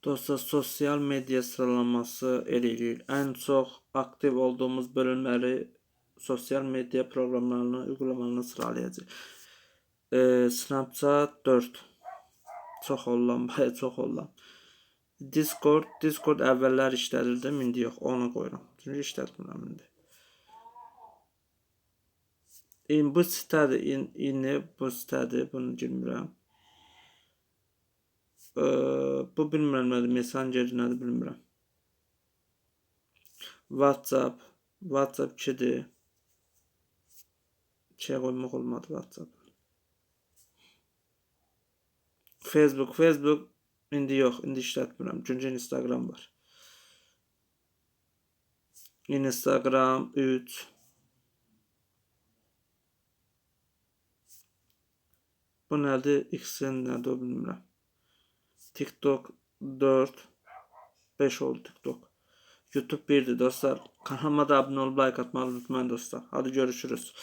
Dostlar, sosial medya sıralaması eləyirik. En çok aktif olduğumuz bölümleri sosial medya programlarını, uygulamalarını sıralayacağıq. Snapchat 4. Çox olan, bayağı çox olan. Discord əvvəllər işlədirdim, indi yox, onu qoyuram. Çünki işlətmirəm indi. Bu sitədir, bu sitədir, bunu girmirəm. Bu bilmirəm nədir, Messenger nədir bilmirəm. WhatsApp 2'dir. 2'ye koymaq olmadı WhatsApp. Facebook indi yox, indi işlətmirəm. Çünki Instagram var. Instagram 3. Bu nədir? X'in nədir o bilmirəm. TikTok 4. 5 oldu TikTok. YouTube 1'dir dostlar. Kanalıma da abone olup like atmayı unutmayın dostlar. Hadi görüşürüz.